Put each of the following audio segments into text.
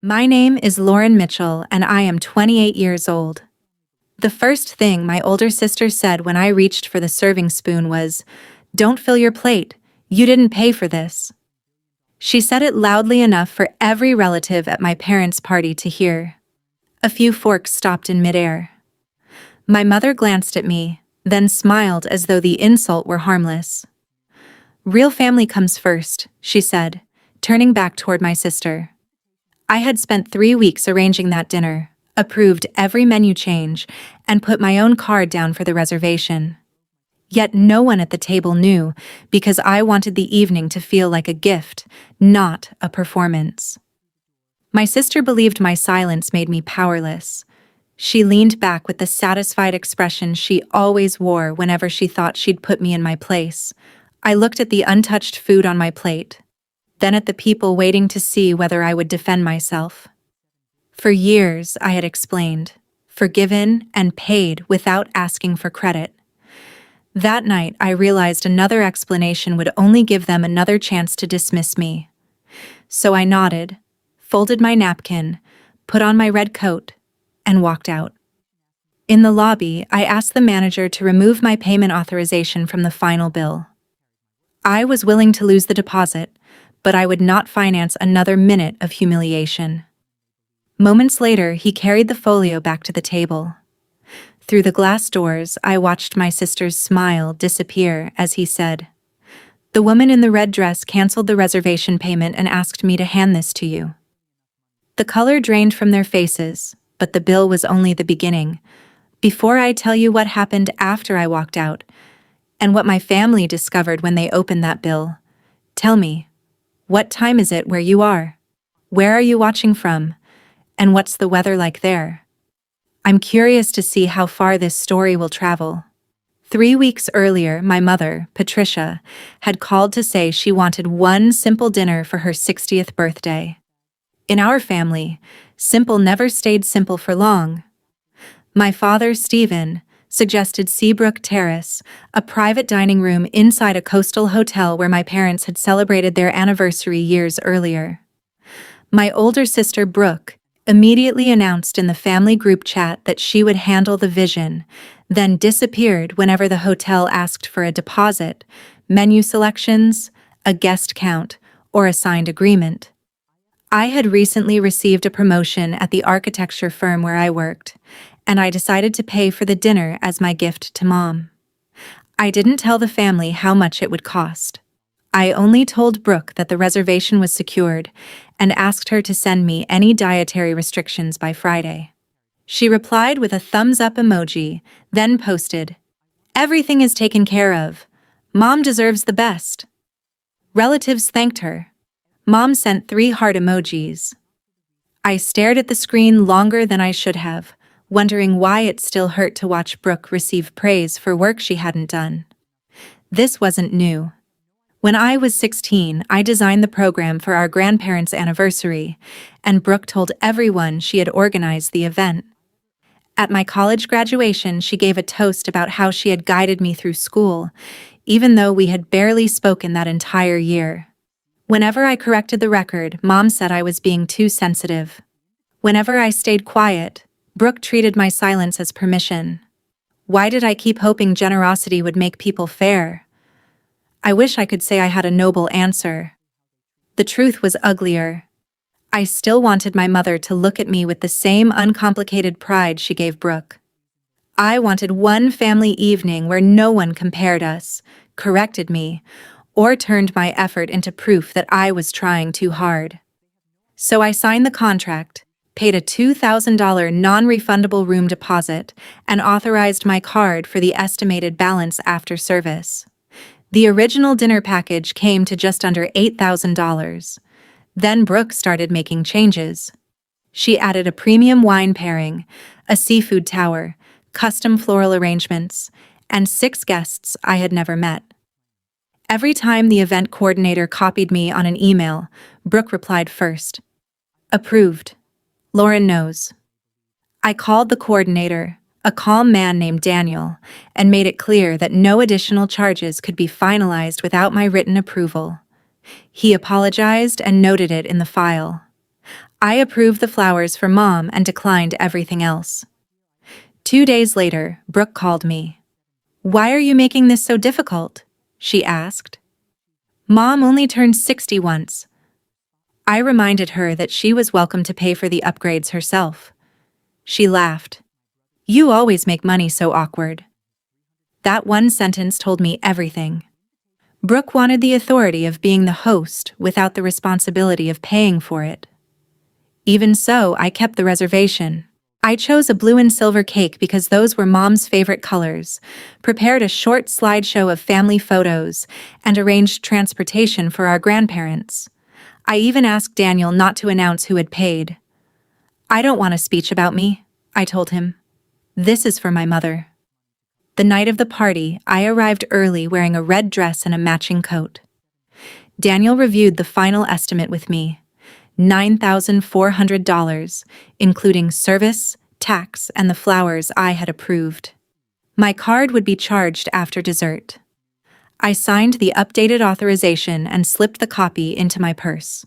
My name is Lauren Mitchell, and I am 28 years old. The first thing my older sister said when I reached for the serving spoon was, "Don't fill your plate. You didn't pay for this." She said it loudly enough for every relative at my parents' party to hear. A few forks stopped in midair. My mother glanced at me, then smiled as though the insult were harmless. "Real family comes first," she said, turning back toward my sister. I had spent 3 weeks arranging that dinner, approved every menu change, and put my own card down for the reservation. Yet no one at the table knew, because I wanted the evening to feel like a gift, not a performance. My sister believed my silence made me powerless. She leaned back with the satisfied expression she always wore whenever she thought she'd put me in my place. I looked at the untouched food on my plate, then at the people waiting to see whether I would defend myself. For years, I had explained, forgiven, and paid without asking for credit. That night, I realized another explanation would only give them another chance to dismiss me. So I nodded, folded my napkin, put on my red coat, and walked out. In the lobby, I asked the manager to remove my payment authorization from the final bill. I was willing to lose the deposit, but I would not finance another minute of humiliation. Moments later, he carried the folio back to the table. Through the glass doors, I watched my sister's smile disappear as he said, "The woman in the red dress canceled the reservation payment and asked me to hand this to you." The color drained from their faces, but the bill was only the beginning. Before I tell you what happened after I walked out, and what my family discovered when they opened that bill, tell me, what time is it where you are? Where are you watching from? And what's the weather like there? I'm curious to see how far this story will travel. 3 weeks earlier, my mother, Patricia, had called to say she wanted one simple dinner for her 60th birthday. In our family, simple never stayed simple for long. My father, Stephen, suggested Seabrook Terrace, a private dining room inside a coastal hotel where my parents had celebrated their anniversary years earlier. My older sister, Brooke, immediately announced in the family group chat that she would handle the vision, then disappeared whenever the hotel asked for a deposit, menu selections, a guest count, or a signed agreement. I had recently received a promotion at the architecture firm where I worked, and I decided to pay for the dinner as my gift to Mom. I didn't tell the family how much it would cost. I only told Brooke that the reservation was secured and asked her to send me any dietary restrictions by Friday. She replied with a thumbs-up emoji, then posted, "Everything is taken care of. Mom deserves the best." Relatives thanked her. Mom sent 3 heart emojis. I stared at the screen longer than I should have, wondering why it still hurt to watch Brooke receive praise for work she hadn't done. This wasn't new. When I was 16, I designed the program for our grandparents' anniversary, and Brooke told everyone she had organized the event. At my college graduation, she gave a toast about how she had guided me through school, even though we had barely spoken that entire year. Whenever I corrected the record, Mom said I was being too sensitive. Whenever I stayed quiet, Brooke treated my silence as permission. Why did I keep hoping generosity would make people fair? I wish I could say I had a noble answer. The truth was uglier. I still wanted my mother to look at me with the same uncomplicated pride she gave Brooke. I wanted one family evening where no one compared us, corrected me, or turned my effort into proof that I was trying too hard. So I signed the contract, paid a $2,000 non-refundable room deposit, and authorized my card for the estimated balance after service. The original dinner package came to just under $8,000. Then Brooke started making changes. She added a premium wine pairing, a seafood tower, custom floral arrangements, and 6 guests I had never met. Every time the event coordinator copied me on an email, Brooke replied first, "Approved. Lauren knows." I called the coordinator, a calm man named Daniel, and made it clear that no additional charges could be finalized without my written approval. He apologized and noted it in the file. I approved the flowers for Mom and declined everything else. 2 days later, Brooke called me. "Why are you making this so difficult?" she asked. "Mom only turned 60 once." I reminded her that she was welcome to pay for the upgrades herself. She laughed. "You always make money so awkward." That one sentence told me everything. Brooke wanted the authority of being the host without the responsibility of paying for it. Even so, I kept the reservation. I chose a blue and silver cake because those were Mom's favorite colors, prepared a short slideshow of family photos, and arranged transportation for our grandparents. I even asked Daniel not to announce who had paid. "I don't want a speech about me," I told him. "This is for my mother." The night of the party, I arrived early wearing a red dress and a matching coat. Daniel reviewed the final estimate with me. $9,400, including service, tax, and the flowers I had approved. My card would be charged after dessert. I signed the updated authorization and slipped the copy into my purse.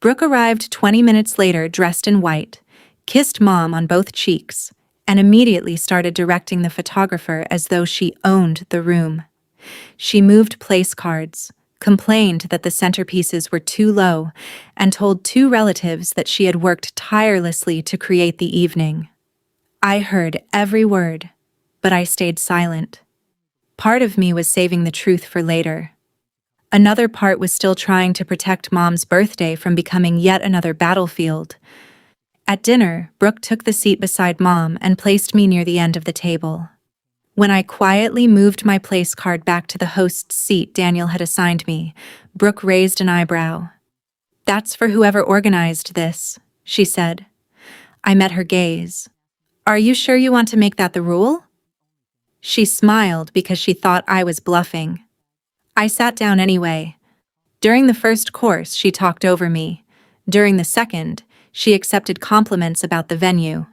Brooke arrived 20 minutes later dressed in white, kissed Mom on both cheeks, and immediately started directing the photographer as though she owned the room. She moved place cards, complained that the centerpieces were too low, and told 2 relatives that she had worked tirelessly to create the evening. I heard every word, but I stayed silent. Part of me was saving the truth for later. Another part was still trying to protect Mom's birthday from becoming yet another battlefield. At dinner, Brooke took the seat beside Mom and placed me near the end of the table. When I quietly moved my place card back to the host's seat Daniel had assigned me, Brooke raised an eyebrow. "That's for whoever organized this," she said. I met her gaze. "Are you sure you want to make that the rule?" She smiled because she thought I was bluffing. I sat down anyway. During the first course, she talked over me. During the second, she accepted compliments about the venue.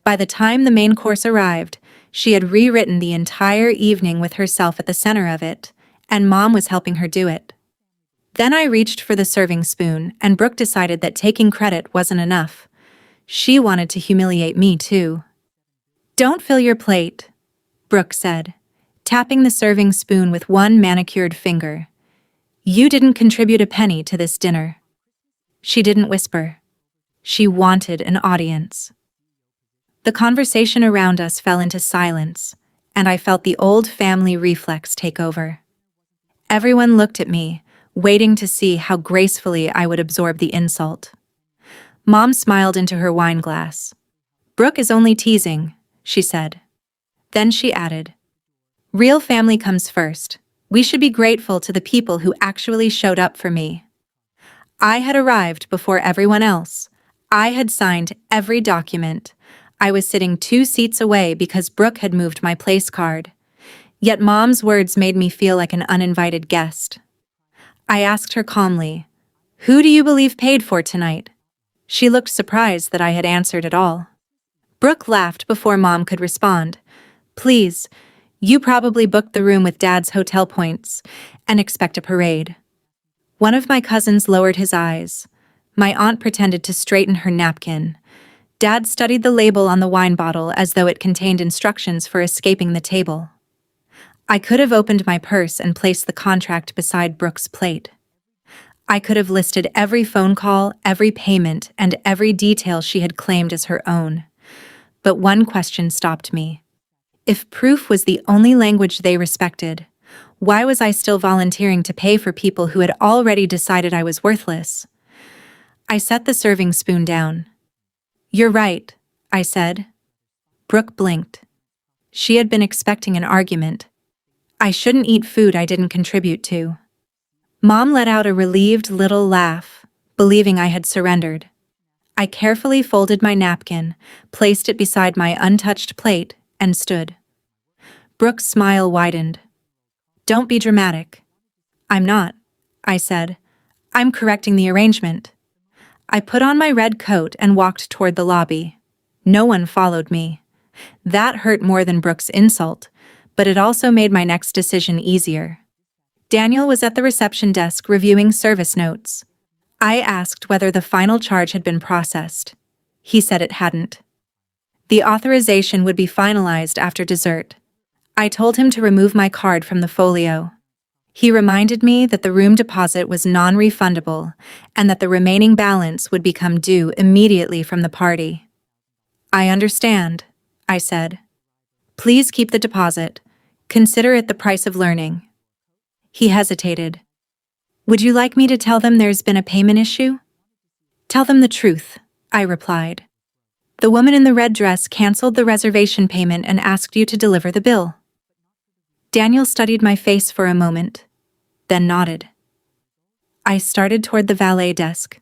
By the time the main course arrived, she had rewritten the entire evening with herself at the center of it, and Mom was helping her do it. Then I reached for the serving spoon, and Brooke decided that taking credit wasn't enough. She wanted to humiliate me too. "Don't fill your plate," Brooke said, tapping the serving spoon with one manicured finger. "You didn't contribute a penny to this dinner." She didn't whisper. She wanted an audience. The conversation around us fell into silence, and I felt the old family reflex take over. Everyone looked at me, waiting to see how gracefully I would absorb the insult. Mom smiled into her wine glass. "Brooke is only teasing," she said. Then she added, "Real family comes first. We should be grateful to the people who actually showed up for me." I had arrived before everyone else. I had signed every document. I was sitting 2 seats away because Brooke had moved my place card. Yet Mom's words made me feel like an uninvited guest. I asked her calmly, "Who do you believe paid for tonight?" She looked surprised that I had answered at all. Brooke laughed before Mom could respond. "Please, you probably booked the room with Dad's hotel points and expect a parade." One of my cousins lowered his eyes. My aunt pretended to straighten her napkin. Dad studied the label on the wine bottle as though it contained instructions for escaping the table. I could have opened my purse and placed the contract beside Brooke's plate. I could have listed every phone call, every payment, and every detail she had claimed as her own. But one question stopped me. If proof was the only language they respected, why was I still volunteering to pay for people who had already decided I was worthless? I set the serving spoon down. "You're right," I said. Brooke blinked. She had been expecting an argument. I shouldn't eat food I didn't contribute to. Mom let out a relieved little laugh, believing I had surrendered. I carefully folded my napkin, placed it beside my untouched plate, and stood. Brooke's smile widened. "Don't be dramatic." "I'm not," I said. "I'm correcting the arrangement." I put on my red coat and walked toward the lobby. No one followed me. That hurt more than Brooke's insult, but it also made my next decision easier. Daniel was at the reception desk reviewing service notes. I asked whether the final charge had been processed. He said it hadn't. The authorization would be finalized after dessert. I told him to remove my card from the folio. He reminded me that the room deposit was non-refundable and that the remaining balance would become due immediately from the party. I understand, I said. Please keep the deposit. Consider it the price of learning. He hesitated. Would you like me to tell them there's been a payment issue? Tell them the truth, I replied. The woman in the red dress canceled the reservation payment and asked you to deliver the bill. Daniel studied my face for a moment, then nodded. I started toward the valet desk,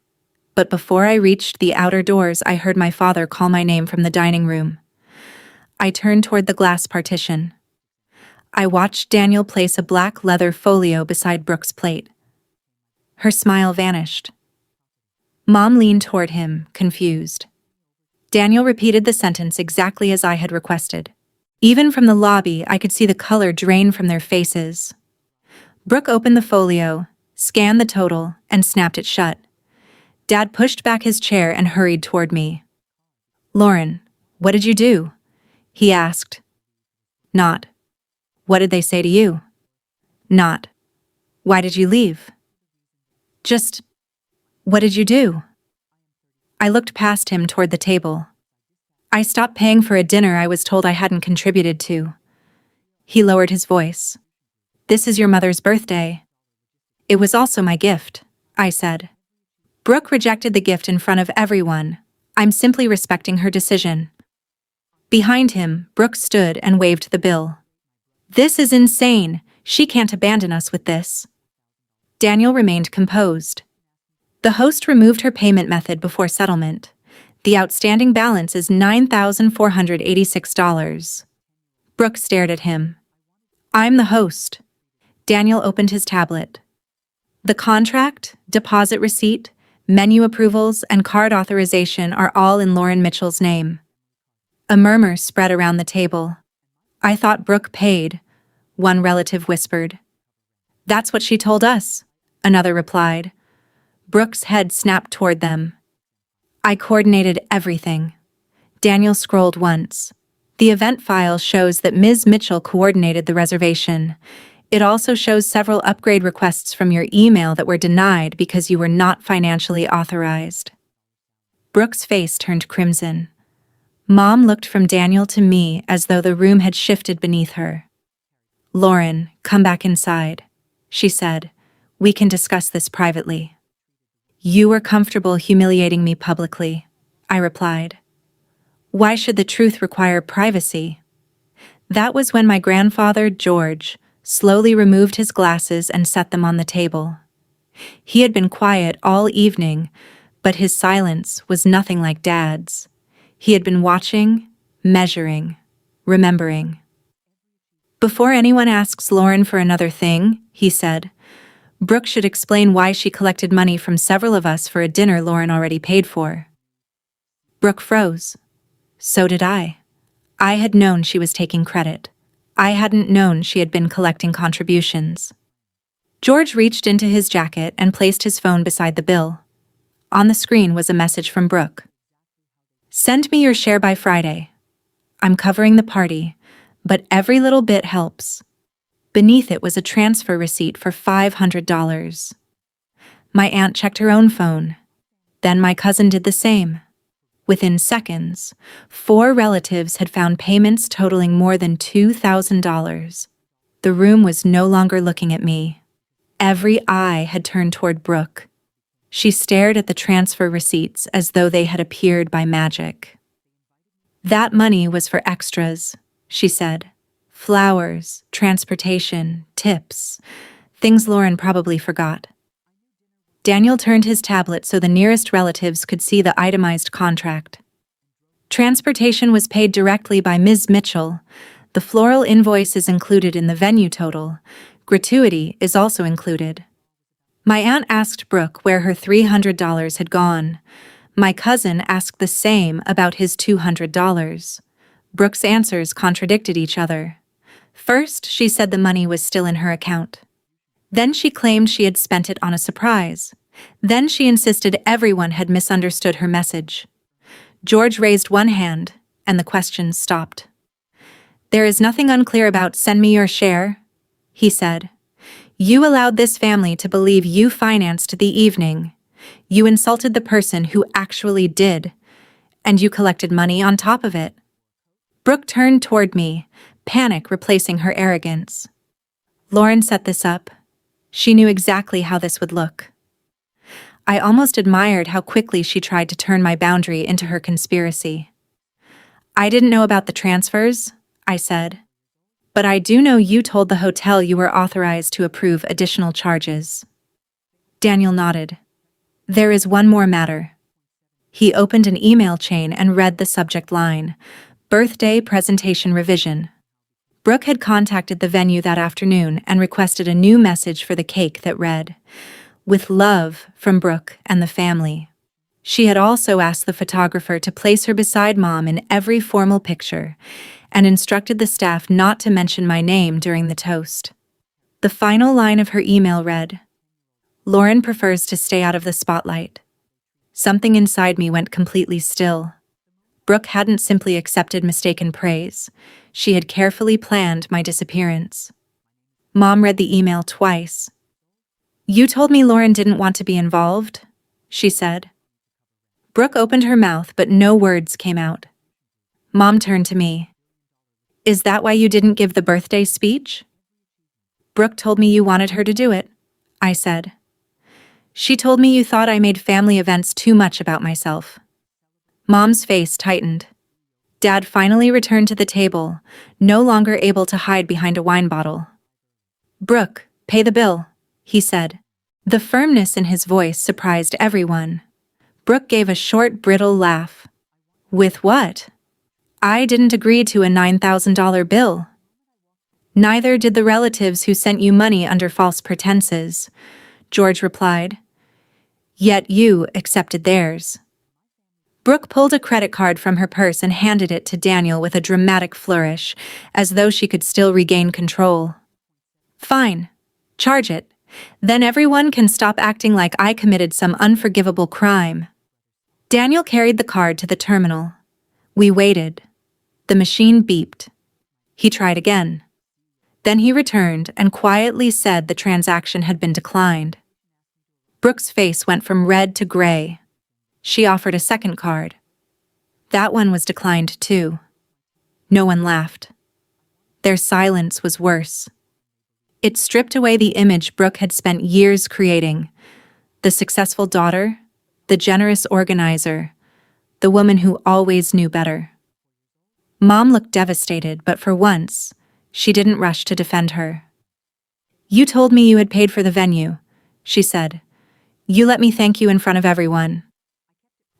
but before I reached the outer doors, I heard my father call my name from the dining room. I turned toward the glass partition. I watched Daniel place a black leather folio beside Brooke's plate. Her smile vanished. Mom leaned toward him, confused. Daniel repeated the sentence exactly as I had requested. Even from the lobby, I could see the color drain from their faces. Brooke opened the folio, scanned the total, and snapped it shut. Dad pushed back his chair and hurried toward me. Lauren, what did you do? He asked. Not. What did they say to you? Not. Why did you leave? Just, what did you do? I looked past him toward the table. I stopped paying for a dinner I was told I hadn't contributed to. He lowered his voice. This is your mother's birthday. It was also my gift, I said. Brooke rejected the gift in front of everyone. I'm simply respecting her decision. Behind him, Brooke stood and waved the bill. This is insane. She can't abandon us with this. Daniel remained composed. The host removed her payment method before settlement. The outstanding balance is $9,486. Brooke stared at him. I'm the host. Daniel opened his tablet. The contract, deposit receipt, menu approvals, and card authorization are all in Lauren Mitchell's name. A murmur spread around the table. I thought Brooke paid, one relative whispered. That's what she told us, another replied. Brooke's head snapped toward them. I coordinated everything. Daniel scrolled once. The event file shows that Ms. Mitchell coordinated the reservation. It also shows several upgrade requests from your email that were denied because you were not financially authorized. Brooke's face turned crimson. Mom looked from Daniel to me as though the room had shifted beneath her. Lauren, come back inside, she said. We can discuss this privately. You were comfortable humiliating me publicly, I replied. Why should the truth require privacy? That was when my grandfather, George, slowly removed his glasses and set them on the table. He had been quiet all evening, but his silence was nothing like Dad's. He had been watching, measuring, remembering. Before anyone asks Lauren for another thing, he said, Brooke should explain why she collected money from several of us for a dinner Lauren already paid for. Brooke froze. So did I. I had known she was taking credit. I hadn't known she had been collecting contributions. George reached into his jacket and placed his phone beside the bill. On the screen was a message from Brooke. Send me your share by Friday. I'm covering the party, but every little bit helps. Beneath it was a transfer receipt for $500. My aunt checked her own phone. Then my cousin did the same. Within seconds, 4 relatives had found payments totaling more than $2,000. The room was no longer looking at me. Every eye had turned toward Brooke. She stared at the transfer receipts as though they had appeared by magic. That money was for extras, she said. Flowers, transportation, tips, things Lauren probably forgot. Daniel turned his tablet so the nearest relatives could see the itemized contract. Transportation was paid directly by Ms. Mitchell. The floral invoice is included in the venue total. Gratuity is also included. My aunt asked Brooke where her $300 had gone. My cousin asked the same about his $200. Brooke's answers contradicted each other. First, she said the money was still in her account. Then she claimed she had spent it on a surprise. Then she insisted everyone had misunderstood her message. George raised one hand, and the questions stopped. "There is nothing unclear about 'send me your share,'" he said. "You allowed this family to believe you financed the evening. You insulted the person who actually did, and you collected money on top of it." Brooke turned toward me, panic replacing her arrogance. Lauren set this up. She knew exactly how this would look. I almost admired how quickly she tried to turn my boundary into her conspiracy. "I didn't know about the transfers," I said. "But I do know you told the hotel you were authorized to approve additional charges." Daniel nodded. "There is one more matter." He opened an email chain and read the subject line, "Birthday Presentation Revision." Brooke had contacted the venue that afternoon and requested a new message for the cake that read, "With love from Brooke and the family." She had also asked the photographer to place her beside Mom in every formal picture and instructed the staff not to mention my name during the toast. The final line of her email read, "Lauren prefers to stay out of the spotlight." Something inside me went completely still. Brooke hadn't simply accepted mistaken praise. She had carefully planned my disappearance. Mom read the email twice. "You told me Lauren didn't want to be involved," she said. Brooke opened her mouth, but no words came out. Mom turned to me. "Is that why you didn't give the birthday speech?" "Brooke told me you wanted her to do it," I said. "She told me you thought I made family events too much about myself." Mom's face tightened. Dad finally returned to the table, no longer able to hide behind a wine bottle. "Brooke, pay the bill," he said. The firmness in his voice surprised everyone. Brooke gave a short, brittle laugh. "With what? I didn't agree to a $9,000 bill." "Neither did the relatives who sent you money under false pretenses," George replied. "Yet you accepted theirs." Brooke pulled a credit card from her purse and handed it to Daniel with a dramatic flourish, as though she could still regain control. "Fine. Charge it. Then everyone can stop acting like I committed some unforgivable crime." Daniel carried the card to the terminal. We waited. The machine beeped. He tried again. Then he returned and quietly said the transaction had been declined. Brooke's face went from red to gray. She offered a second card. That one was declined too. No one laughed. Their silence was worse. It stripped away the image Brooke had spent years creating. The successful daughter, the generous organizer, the woman who always knew better. Mom looked devastated, but for once, she didn't rush to defend her. "You told me you had paid for the venue," she said. "You let me thank you in front of everyone."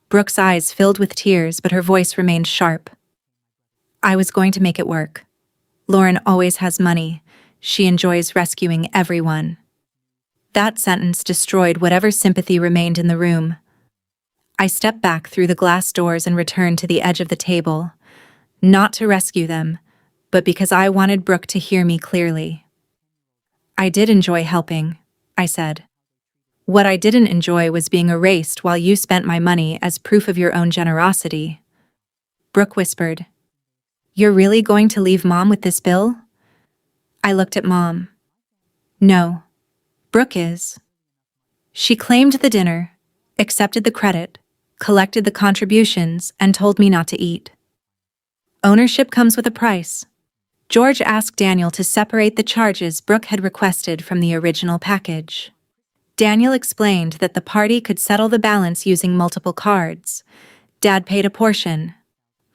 Brooke's eyes filled with tears, but her voice remained sharp. "I was going to make it work. Lauren always has money. She enjoys rescuing everyone." That sentence destroyed whatever sympathy remained in the room. I stepped back through the glass doors and returned to the edge of the table, not to rescue them, but because I wanted Brooke to hear me clearly. "I did enjoy helping," I said. "What I didn't enjoy was being erased while you spent my money as proof of your own generosity." Brooke whispered, "You're really going to leave Mom with this bill?" I looked at Mom. "No. Brooke is." She claimed the dinner, accepted the credit, collected the contributions, and told me not to eat. Ownership comes with a price. George asked Daniel to separate the charges Brooke had requested from the original package. Daniel explained that the party could settle the balance using multiple cards. Dad paid a portion.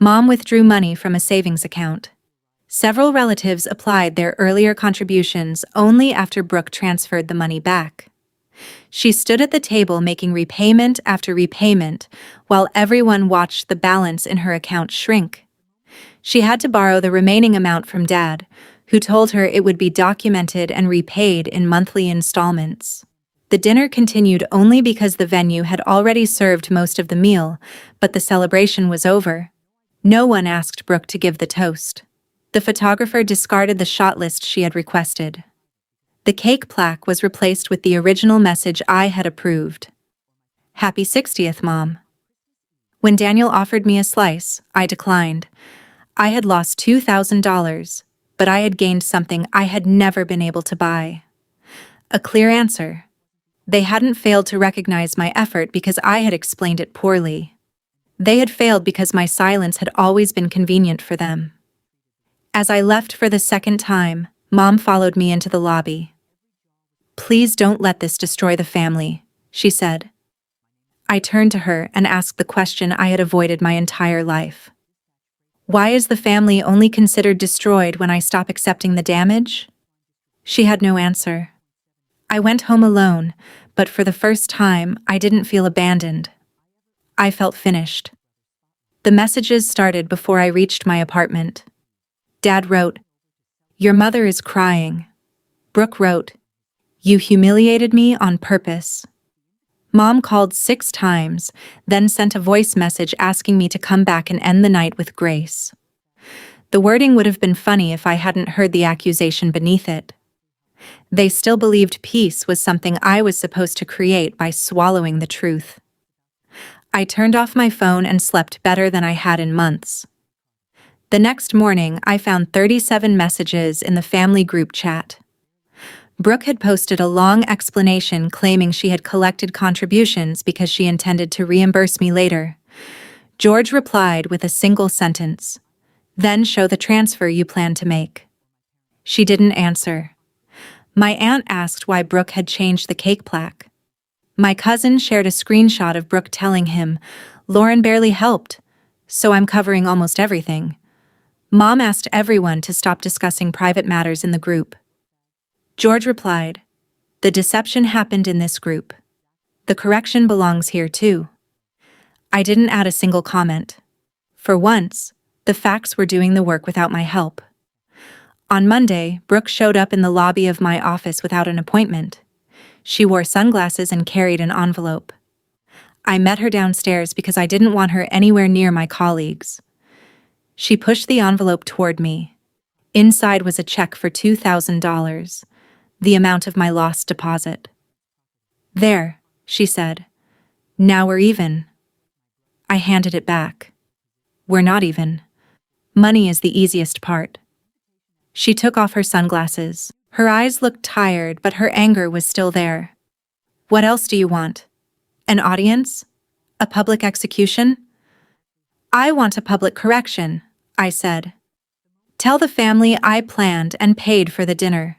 Mom withdrew money from a savings account. Several relatives applied their earlier contributions only after Brooke transferred the money back. She stood at the table making repayment after repayment while everyone watched the balance in her account shrink. She had to borrow the remaining amount from Dad, who told her it would be documented and repaid in monthly installments. The dinner continued only because the venue had already served most of the meal, but the celebration was over. No one asked Brooke to give the toast. The photographer discarded the shot list she had requested. The cake plaque was replaced with the original message I had approved. Happy 60th, Mom. When Daniel offered me a slice, I declined. I had lost $2,000, but I had gained something I had never been able to buy. A clear answer. They hadn't failed to recognize my effort because I had explained it poorly. They had failed because my silence had always been convenient for them. As I left for the second time, Mom followed me into the lobby. Please don't let this destroy the family, she said. I turned to her and asked the question I had avoided my entire life. Why is the family only considered destroyed when I stop accepting the damage? She had no answer. I went home alone, but for the first time, I didn't feel abandoned. I felt finished. The messages started before I reached my apartment. Dad wrote, "Your mother is crying." Brooke wrote, "You humiliated me on purpose." Mom called 6 times, then sent a voice message asking me to come back and end the night with grace. The wording would have been funny if I hadn't heard the accusation beneath it. They still believed peace was something I was supposed to create by swallowing the truth. I turned off my phone and slept better than I had in months. The next morning, I found 37 messages in the family group chat. Brooke had posted a long explanation claiming she had collected contributions because she intended to reimburse me later. George replied with a single sentence, "Then show the transfer you plan to make." She didn't answer. My aunt asked why Brooke had changed the cake plaque. My cousin shared a screenshot of Brooke telling him, "Lauren barely helped, so I'm covering almost everything." Mom asked everyone to stop discussing private matters in the group. George replied, "The deception happened in this group. The correction belongs here too." I didn't add a single comment. For once, the facts were doing the work without my help. On Monday, Brooke showed up in the lobby of my office without an appointment. She wore sunglasses and carried an envelope. I met her downstairs because I didn't want her anywhere near my colleagues. She pushed the envelope toward me. Inside was a check for $2,000, the amount of my lost deposit. "There," she said. "Now we're even." I handed it back. "We're not even. Money is the easiest part." She took off her sunglasses. Her eyes looked tired, but her anger was still there. "What else do you want? An audience? A public execution?" "I want a public correction," I said. "Tell the family I planned and paid for the dinner.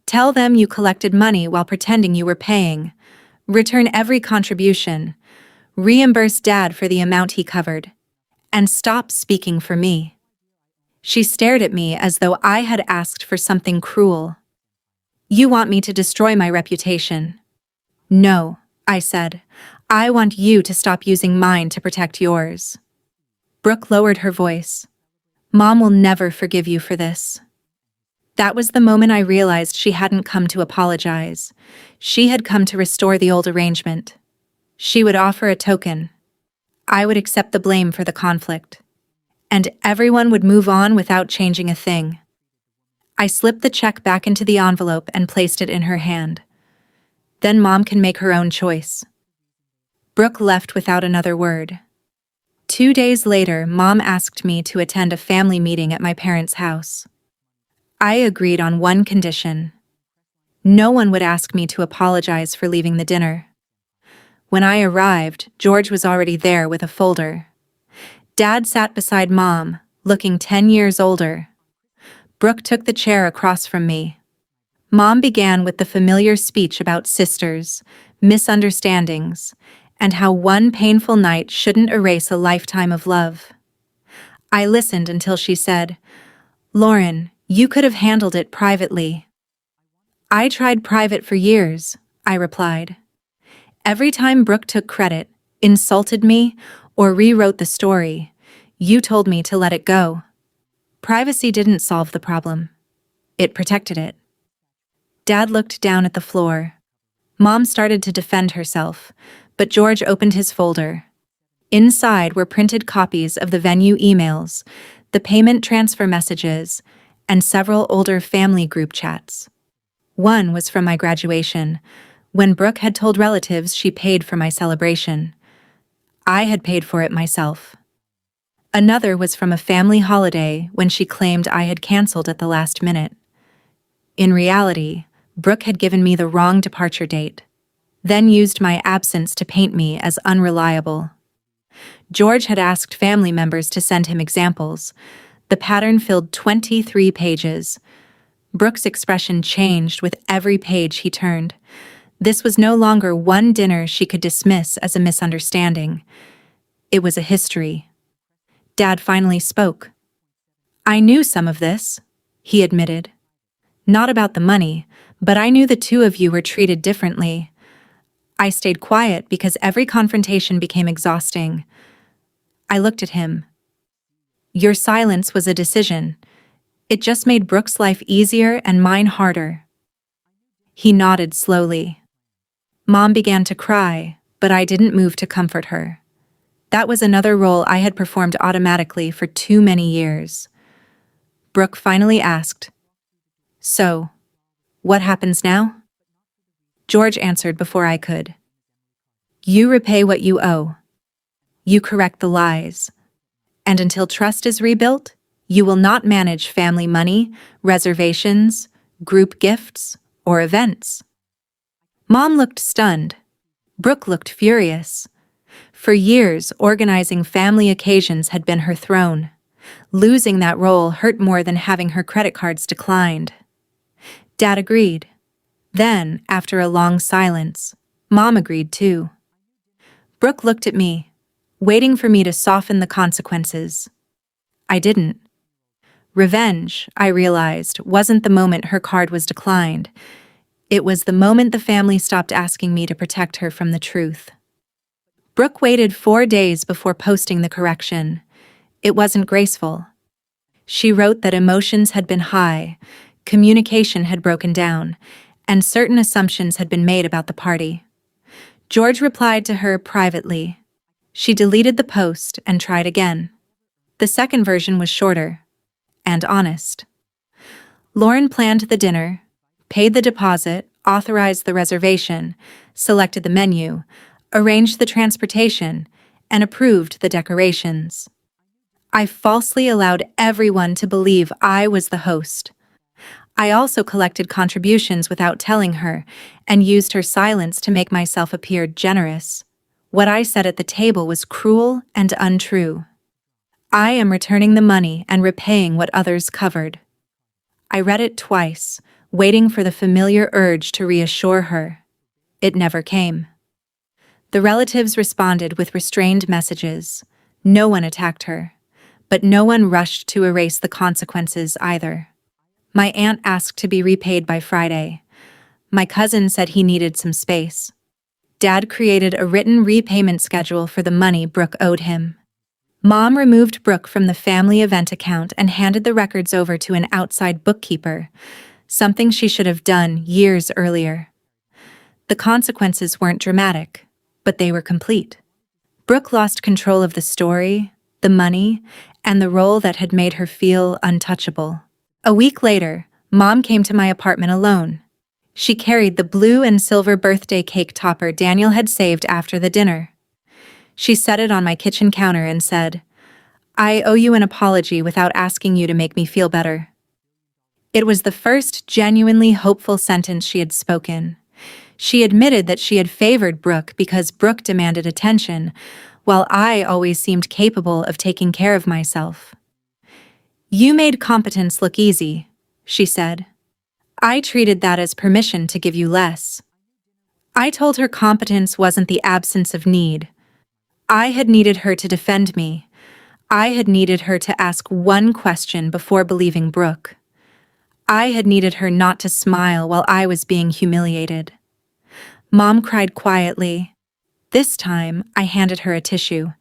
Tell them you collected money while pretending you were paying. Return every contribution. Reimburse Dad for the amount he covered. And stop speaking for me." She stared at me as though I had asked for something cruel. "You want me to destroy my reputation?" "No," I said. "I want you to stop using mine to protect yours." Brooke lowered her voice. "Mom will never forgive you for this." That was the moment I realized she hadn't come to apologize. She had come to restore the old arrangement. She would offer a token. I would accept the blame for the conflict. And everyone would move on without changing a thing. I slipped the check back into the envelope and placed it in her hand. "Then Mom can make her own choice." Brooke left without another word. 2 days later, Mom asked me to attend a family meeting at my parents' house. I agreed on one condition. No one would ask me to apologize for leaving the dinner. When I arrived, George was already there with a folder. Dad sat beside Mom, looking 10 years older. Brooke took the chair across from me. Mom began with the familiar speech about sisters, misunderstandings, and how one painful night shouldn't erase a lifetime of love. I listened until she said, "Lauren, you could have handled it privately." "I tried private for years," I replied. "Every time Brooke took credit, insulted me, or rewrote the story, you told me to let it go." Privacy didn't solve the problem. It protected it. Dad looked down at the floor. Mom started to defend herself, but George opened his folder. Inside were printed copies of the venue emails, the payment transfer messages, and several older family group chats. One was from my graduation, when Brooke had told relatives she paid for my celebration. I had paid for it myself. Another was from a family holiday when she claimed I had canceled at the last minute. In reality, Brooke had given me the wrong departure date, then used my absence to paint me as unreliable. George had asked family members to send him examples. The pattern filled 23 pages. Brooke's expression changed with every page he turned. This was no longer one dinner she could dismiss as a misunderstanding. It was a history. Dad finally spoke. "I knew some of this," he admitted. "Not about the money, but I knew the two of you were treated differently." I stayed quiet because every confrontation became exhausting. I looked at him. "Your silence was a decision. It just made Brooke's life easier and mine harder." He nodded slowly. Mom began to cry, but I didn't move to comfort her. That was another role I had performed automatically for too many years. Brooke finally asked, "So, what happens now?" George answered before I could. "You repay what you owe. You correct the lies. And until trust is rebuilt, you will not manage family money, reservations, group gifts, or events." Mom looked stunned. Brooke looked furious. For years, organizing family occasions had been her throne. Losing that role hurt more than having her credit cards declined. Dad agreed. Then, after a long silence, Mom agreed too. Brooke looked at me, waiting for me to soften the consequences. I didn't. Revenge, I realized, wasn't the moment her card was declined. It was the moment the family stopped asking me to protect her from the truth. Brooke waited 4 days before posting the correction. It wasn't graceful. She wrote that emotions had been high, communication had broken down, and certain assumptions had been made about the party. George replied to her privately. She deleted the post and tried again. The second version was shorter and honest. Lauren planned the dinner, paid the deposit, authorized the reservation, selected the menu, arranged the transportation, and approved the decorations. I falsely allowed everyone to believe I was the host. I also collected contributions without telling her and used her silence to make myself appear generous. What I said at the table was cruel and untrue. I am returning the money and repaying what others covered. I read it twice, waiting for the familiar urge to reassure her. It never came. The relatives responded with restrained messages. No one attacked her, but no one rushed to erase the consequences either. My aunt asked to be repaid by Friday. My cousin said he needed some space. Dad created a written repayment schedule for the money Brooke owed him. Mom removed Brooke from the family event account and handed the records over to an outside bookkeeper, something she should have done years earlier. The consequences weren't dramatic, but they were complete. Brooke lost control of the story, the money, and the role that had made her feel untouchable. A week later, Mom came to my apartment alone. She carried the blue and silver birthday cake topper Daniel had saved after the dinner. She set it on my kitchen counter and said, "I owe you an apology without asking you to make me feel better." It was the first genuinely hopeful sentence she had spoken. She admitted that she had favored Brooke because Brooke demanded attention, while I always seemed capable of taking care of myself. "You made competence look easy," she said. "I treated that as permission to give you less." I told her competence wasn't the absence of need. I had needed her to defend me. I had needed her to ask one question before believing Brooke. I had needed her not to smile while I was being humiliated. Mom cried quietly. This time, I handed her a tissue,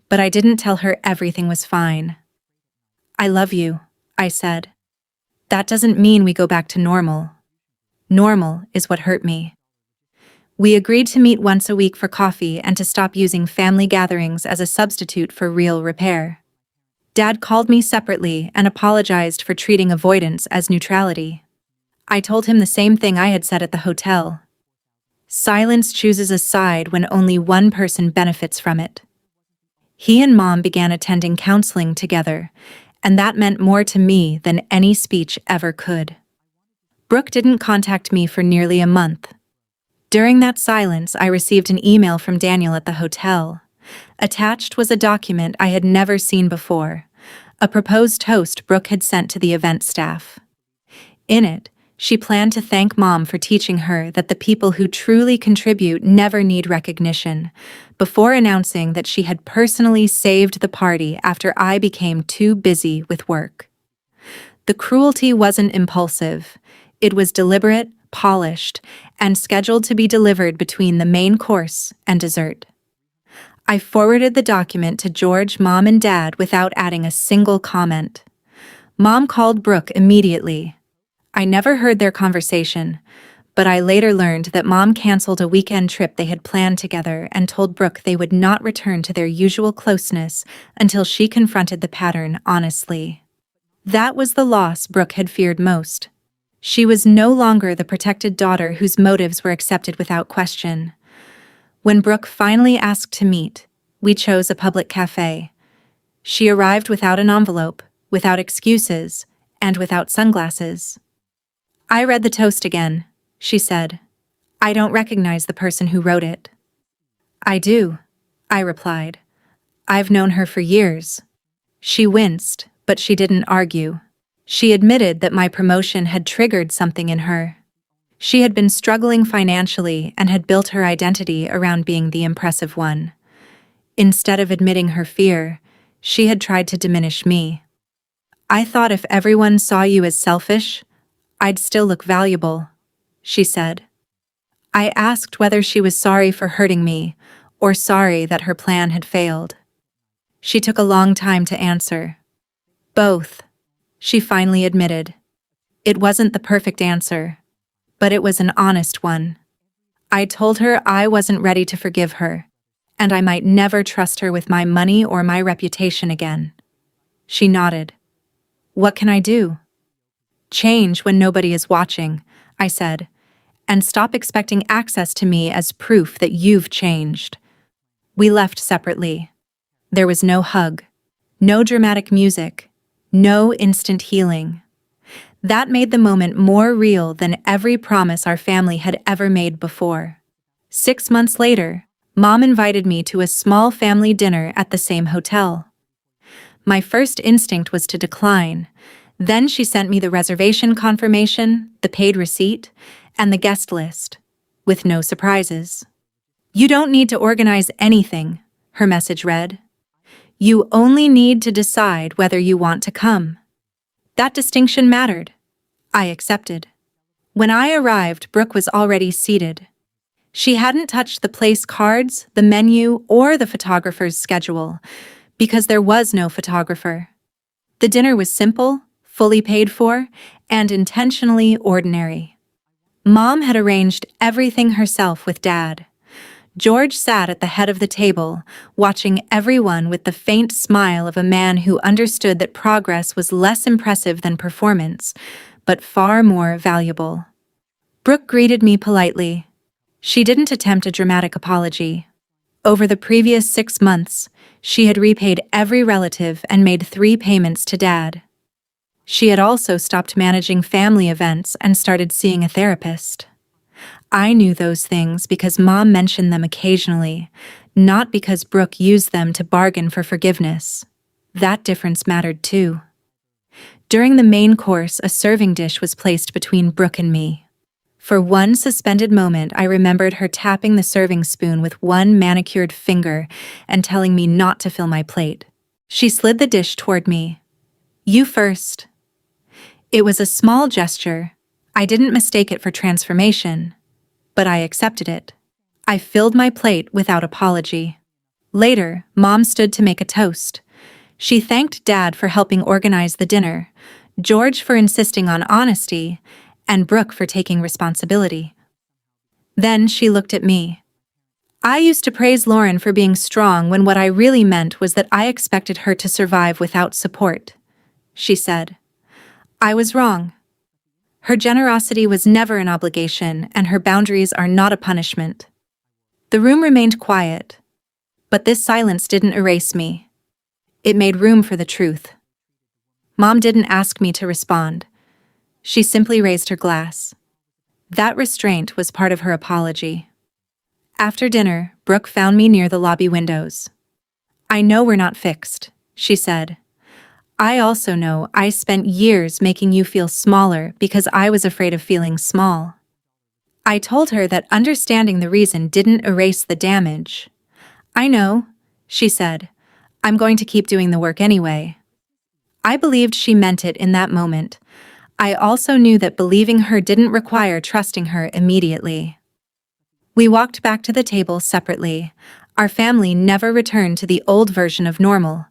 but I didn't tell her everything was fine. "I love you," I said. "That doesn't mean we go back to normal. Normal is what hurt me." We agreed to meet once a week for coffee and to stop using family gatherings as a substitute for real repair. Dad called me separately and apologized for treating avoidance as neutrality. I told him the same thing I had said at the hotel. Silence chooses a side when only one person benefits from it. He and Mom began attending counseling together, and that meant more to me than any speech ever could. Brooke didn't contact me for nearly a month. During that silence, I received an email from Daniel at the hotel. Attached was a document I had never seen before, a proposed toast Brooke had sent to the event staff. In it, she planned to thank Mom for teaching her that the people who truly contribute never need recognition, before announcing that she had personally saved the party after I became too busy with work. The cruelty wasn't impulsive. It was deliberate, polished, and scheduled to be delivered between the main course and dessert. I forwarded the document to George, Mom, and Dad without adding a single comment. Mom called Brooke immediately. I never heard their conversation, but I later learned that Mom canceled a weekend trip they had planned together and told Brooke they would not return to their usual closeness until she confronted the pattern honestly. That was the loss Brooke had feared most. She was no longer the protected daughter whose motives were accepted without question. When Brooke finally asked to meet, we chose a public cafe. She arrived without an envelope, without excuses, and without sunglasses. "I read the toast again," she said. "I don't recognize the person who wrote it." "I do," I replied. "I've known her for years." She winced, but she didn't argue. She admitted that my promotion had triggered something in her. She had been struggling financially and had built her identity around being the impressive one. Instead of admitting her fear, she had tried to diminish me. "I thought if everyone saw you as selfish, I'd still look valuable," she said. I asked whether she was sorry for hurting me or sorry that her plan had failed. She took a long time to answer. "Both," she finally admitted. It wasn't the perfect answer, but it was an honest one. I told her I wasn't ready to forgive her, and I might never trust her with my money or my reputation again. She nodded. "What can I do?" "Change when nobody is watching," I said, "and stop expecting access to me as proof that you've changed." We left separately. There was no hug, no dramatic music, no instant healing. That made the moment more real than every promise our family had ever made before. 6 months later, Mom invited me to a small family dinner at the same hotel. My first instinct was to decline. Then she sent me the reservation confirmation, the paid receipt, and the guest list, with no surprises. "You don't need to organize anything," her message read. "You only need to decide whether you want to come." That distinction mattered. I accepted. When I arrived, Brooke was already seated. She hadn't touched the place cards, the menu, or the photographer's schedule, because there was no photographer. The dinner was simple, fully paid for, and intentionally ordinary. Mom had arranged everything herself with Dad. George sat at the head of the table, watching everyone with the faint smile of a man who understood that progress was less impressive than performance, but far more valuable. Brooke greeted me politely. She didn't attempt a dramatic apology. Over the previous 6 months, she had repaid every relative and made 3 payments to Dad. She had also stopped managing family events and started seeing a therapist. I knew those things because Mom mentioned them occasionally, not because Brooke used them to bargain for forgiveness. That difference mattered too. During the main course, a serving dish was placed between Brooke and me. For one suspended moment, I remembered her tapping the serving spoon with one manicured finger and telling me not to fill my plate. She slid the dish toward me. "You first." It was a small gesture. I didn't mistake it for transformation, but I accepted it. I filled my plate without apology. Later, Mom stood to make a toast. She thanked Dad for helping organize the dinner, George for insisting on honesty, and Brooke for taking responsibility. Then she looked at me. "I used to praise Lauren for being strong when what I really meant was that I expected her to survive without support," she said. "I was wrong." Her generosity was never an obligation, and her boundaries are not a punishment. The room remained quiet, but this silence didn't erase me. It made room for the truth. Mom didn't ask me to respond. She simply raised her glass. That restraint was part of her apology. After dinner, Brooke found me near the lobby windows. "I know we're not fixed," she said. "I also know I spent years making you feel smaller because I was afraid of feeling small." I told her that understanding the reason didn't erase the damage. "I know," she said. "I'm going to keep doing the work anyway." I believed she meant it in that moment. I also knew that believing her didn't require trusting her immediately. We walked back to the table separately. Our family never returned to the old version of normal.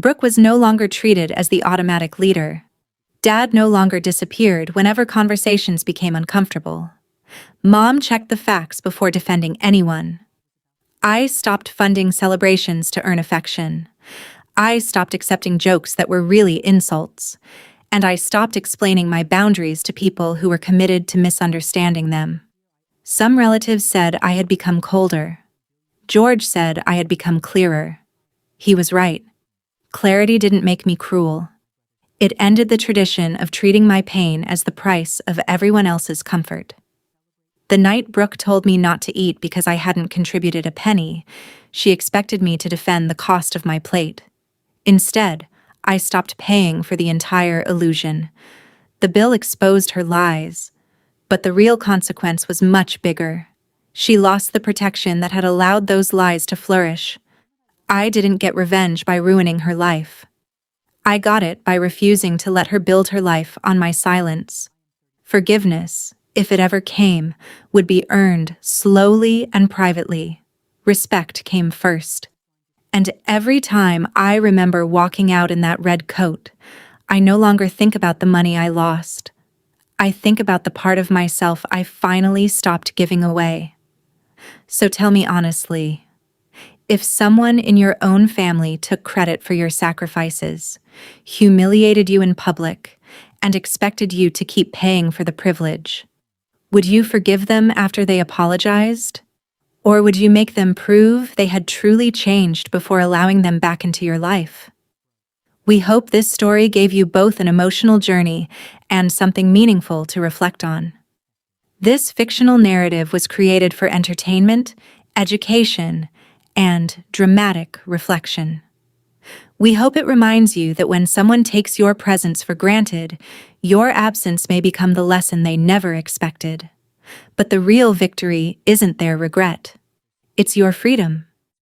Brooke was no longer treated as the automatic leader. Dad no longer disappeared whenever conversations became uncomfortable. Mom checked the facts before defending anyone. I stopped funding celebrations to earn affection. I stopped accepting jokes that were really insults. And I stopped explaining my boundaries to people who were committed to misunderstanding them. Some relatives said I had become colder. George said I had become clearer. He was right. Clarity didn't make me cruel. It ended the tradition of treating my pain as the price of everyone else's comfort. The night Brooke told me not to eat because I hadn't contributed a penny, she expected me to defend the cost of my plate. Instead, I stopped paying for the entire illusion. The bill exposed her lies, but the real consequence was much bigger. She lost the protection that had allowed those lies to flourish. I didn't get revenge by ruining her life. I got it by refusing to let her build her life on my silence. Forgiveness, if it ever came, would be earned slowly and privately. Respect came first. And every time I remember walking out in that red coat, I no longer think about the money I lost. I think about the part of myself I finally stopped giving away. So tell me honestly, if someone in your own family took credit for your sacrifices, humiliated you in public, and expected you to keep paying for the privilege, would you forgive them after they apologized? Or would you make them prove they had truly changed before allowing them back into your life? We hope this story gave you both an emotional journey and something meaningful to reflect on. This fictional narrative was created for entertainment, education, and dramatic reflection. We hope it reminds you that when someone takes your presence for granted, your absence may become the lesson they never expected. But the real victory isn't their regret. It's your freedom.